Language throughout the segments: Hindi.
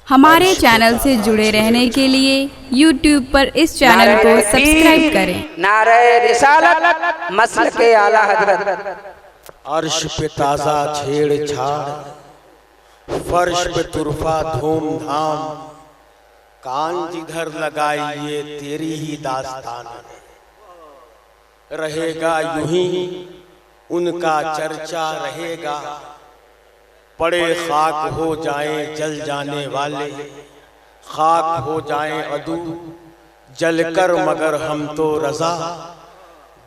हमारे चैनल से जुड़े रहने के लिए YouTube पर इस चैनल को सब्सक्राइब करें। नारे रिसालत मसलके आला हजरत। अर्श पे ताजा छेड़छाड़, फर्श पे तुरफा धूमधाम, कान जिधर लगाइए तेरी ही दास्तान रहेगा यूं ही उनका चर्चा रहेगा। पड़े खाक हो जाएं जल जाने वाले, खाक हो जाएं अदू जलकर मगर हम तो रजा।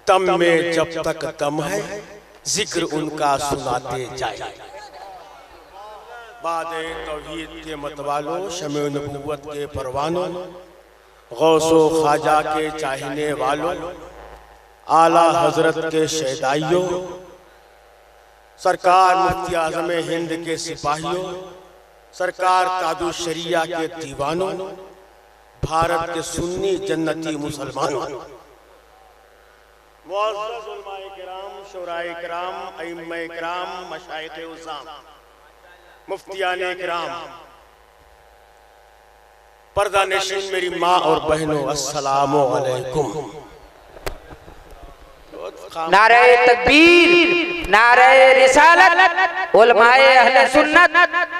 दम में जब तक दम है जिक्र उनका सुनाते जाए। बादे तौहीद के मतवालों, शमे नबूवत के परवानों, गौसो ख्वाजा के चाहने वालों, आला हजरत के शहदाइयों, सरकार मुफ्ती आज़म हिंद के सिपाहियों, सरकार कादू शरिया के दीवानों, भारत के सुन्नी जन्नती मुसलमानों, मुअज़्ज़ज़ उलमाए किराम, शुराए किराम, अइम्माए किराम, मशाइख़े उज़्ज़ाम, मुफ्तियाने किराम, पर्दा नशीन मेरी माँ और बहनों, अस्सलामु अलैकुम। नारे तकबीर, नारे रिसालत, उलमाए अहले सुन्नत,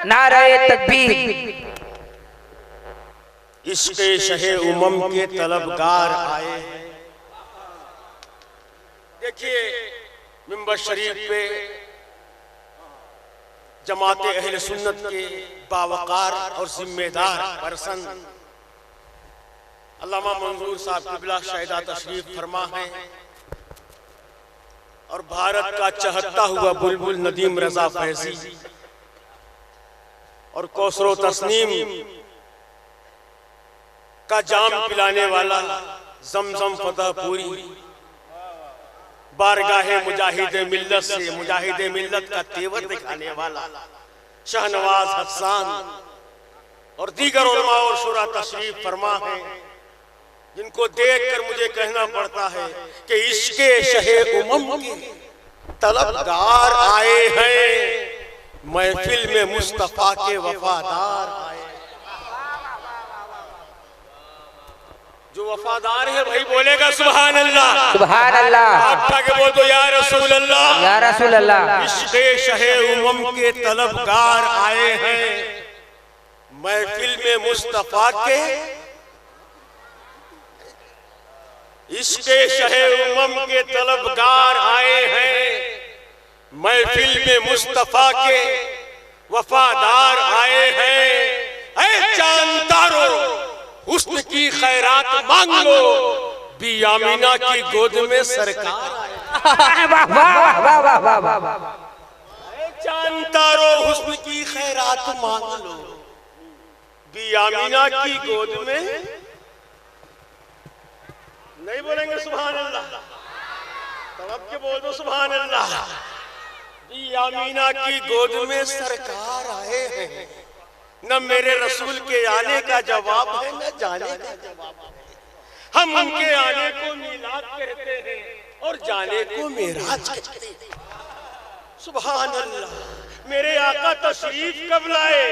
नारे तकबीर। इश्क़े शहे उमम के तलबगार आए। देखिए मिंबर शरीफ पे जमाते अहले सुन्नत के बावकार और जिम्मेदार पर्सन अल्लामा मंजूर साहब क़िबला शाहिदा तशरीफ फरमा है और भारत का चहकता हुआ बुलबुल नदीम रजा फैजी और कौसरो तस्नीम का जाम पिलाने वाला जमजम फतेहपुरी, बारगाहे मुजाहिदे मिल्लत से मुजाहिदे मिल्लत का तेवर दिखाने वाला शाहनवाज हसन और दीगर उलमा और शुरा तशरीफ फरमा है, जिनको देखकर मुझे कहना पड़ता है कि इश्क़े शहे उमम के तलबगार आए हैं, महफिल में मुस्तफा के वफादार आए। जो वफादार है भाई बोलेगा सुभान अल्लाह, सुभान अल्लाह। आप के बोल दो या रसूल अल्लाह, या रसूल अल्लाह। इश्क़े शहे उमम के तलबगार आए हैं, महफिल में मुस्तफा के, इश्क़े शहे उमम के तलबगार आए हैं, महफिल में मुस्तफा के वफादार आए हैं। ऐ चांद तारो हुस्न की खैरात मांग लो, बी आमीना की गोद में सरकार आए। वाह वाह वाह वाह वाह वाह। चांद तारो हुस्न की खैरात मांग लो, बी आमीना की गोद में। नहीं बोलेंगे सुभान अल्लाह, तब अब के बोल दो सुभान अल्लाह। बी आमीना की गोद में सरकार आए हैं, न मेरे रसूल के आने का जवाब है न जाने का जवाब है। हम उनके आने को मीलाद कहते हैं और जाने को मेराज कहते हैं। सुभान अल्लाह। मेरे आका तशरीफ कब लाए?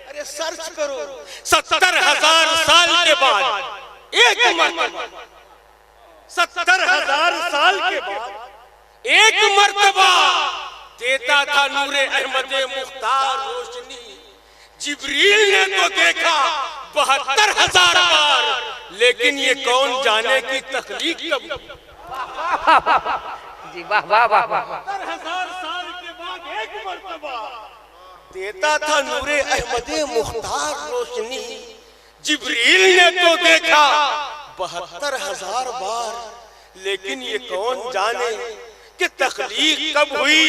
अरे सर्च करो, 70,000 साल के बाद एक मरतबा, 70,000 साल के बाद एक मरतबा देता था नूरे अहमदे मुख्तार रोशनी। जिब्रील ने तो देखा 72,000 बार, लेकिन ये कौन जाने की तख्लीक कब। जी वाह वाह वाह वाह। 70,000 साल के बाद एक मरतबा देता था नूरे अहमदे मुख्तार रोशनी। जिब्रील ने तो देखा 72,000 बार, लेकिन ये कौन जाने कि तख्लीक कब हुई।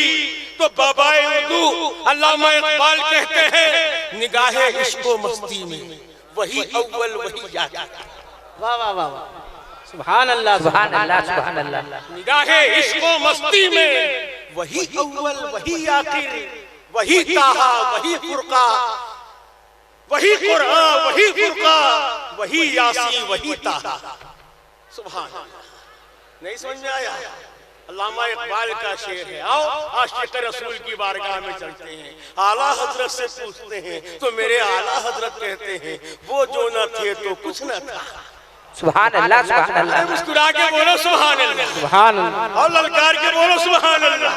तो बाबाए उर्दू अल्लामा इकबाल कहते हैं, निगाहे इश्क़ो मस्ती में वही अव्वल वही आखिर। वाह वाह वाह वाह। सुभान अल्लाह, सुभान अल्लाह, सुभान अल्लाह। निगाहे इश्क़ो मस्ती में वही अव्वल वही आखिर, वही ताहा वही फुरका, वही कुरान वही फुरका, वही यासीन वही ताहा। सुभान अल्लाह। नहीं समझ में आया? अल्लामा इकबाल का शेर है। आओ आशिक रसूल की बारगाह में चलते हैं, आला हजरत से पूछते हैं तो मेरे आला हजरत कहते हैं वो जो न थे तो कुछ न था। सुभान अल्लाह सुभान अल्लाह। मुस्कुरा के बोलो सुभान अल्लाह, सुभान अल्लाह। और ललकार के बोलो सुभान अल्लाह।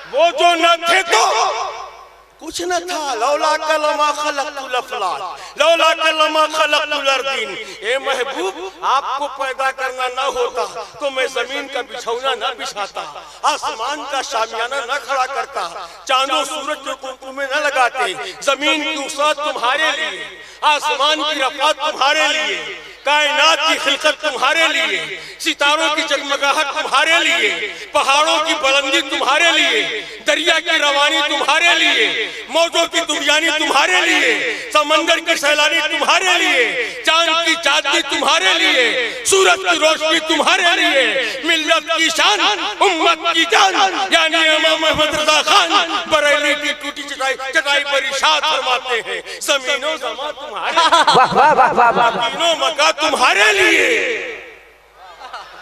वो जो न थे तो कुछ न था। लौला कलमा खलक़तुल अफ़लाक, लौला कलमा खलक़तुल अर्दीन। ए महबूब, आपको पैदा करना न होता तो मैं जमीन का बिछौना न बिछाता, आसमान का शामियाना न खड़ा करता, चांदो सूरज को कुमकुम में न लगाते। जमीन की वसअत तुम्हारे लिए, आसमान की रफ़ात तुम्हारे लिए, कायनात की खिलकत तुम्हारे लिए, सितारों की जगमगाहट तुम्हारे लिए, पहाड़ों की बुलंदी तुम्हारे लिए, दरिया की रवानी तुम्हारे लिए, मौजों की दुनियानी तुम्हारे लिए, समंदर की सैलानी तुम्हारे लिए, चांद की चांदनी तुम्हारे लिए, सूरज की रोशनी तुम्हारे लिए, मिल्लत की शान, उम्मत की जान, यानी इमाम अहमद रज़ा खान बरेली की टूटी चटाई पर इरशाद फरमाते हैं, ज़मीनो ज़मा तुम्हारे, वाह वाह वाह वाह वाह। तीनों मका तुम्हारे लिए,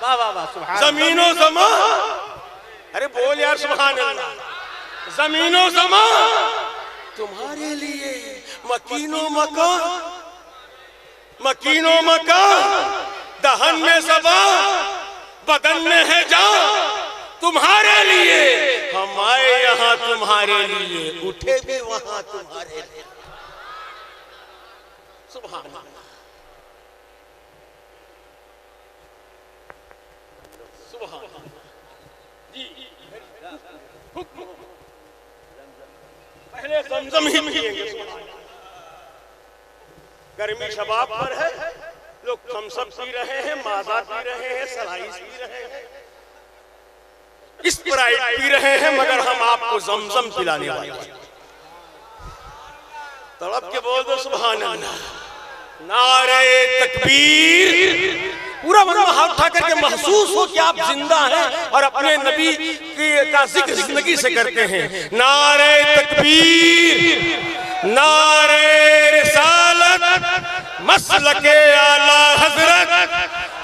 वाह वाह वाह। सुभान जमीनो ज़मा। अरे बोल यार सुभान अल्लाह। जमीनो ज़मा तुम्हारे लिए, मकीनो मका, मकीनो मका, दहन में ज़बा बदन में है जान तुम्हारे लिए। हम आए यहाँ तुम्हारे लिए, उठे भी वहां तुम्हारे लिए। सुभान अल्लाह, सुभान अल्लाह। जी पहले ज़मज़म ही पिएंगे। गर्मी शबाब पर है, लोग थम्सअप पी रहे हैं, माज़ा पी रहे हैं, सलाइस पी रहे हैं, स्प्राइट पी रहे हैं, मगर हम आपको ज़मज़म पिलाने वाले हैं। तड़प के बोल दो सुभान अल्लाह। नारे तकबीर। पूरा मन हाथ उठा करके महसूस हो कि आप जिंदा हैं और अपने नबी का जिक्र जिंदगी से करते हैं। नारे तकबीर, नारे रिसालत, मसलके आला हजरत,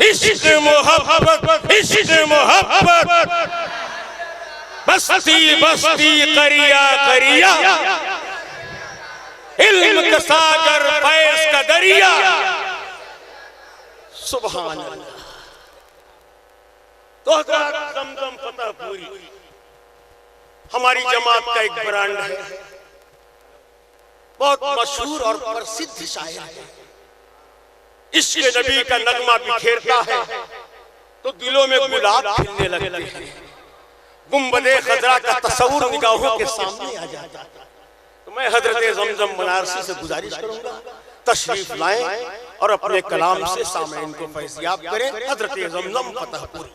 इश्क मोहब्बत, इश्क मोहब्बत, बस्ती बस्ती करिया करिया, इल्म का सागर फैज़ का दरिया। सुभान अल्लाह। तो हज़रत ज़मज़म फतेहपुरी हमारी जमात का एक ब्रांड है, बहुत मशहूर और प्रसिद्ध शायर है। इश्क़ नबी का नगमा बिखेरता है तो दिलों में गुलाब खिलने लगते हैं, गुंबदे खजरा का तस्वुर निगाहों के सामने आ जाता है। तो मैं हजरत ज़मज़म बनारसी से गुजारिश करूंगा तशरीफ लाएं और अपने कलाम से सामईन को फैज़याब करें। हजरत ज़मज़म फतेहपुरी।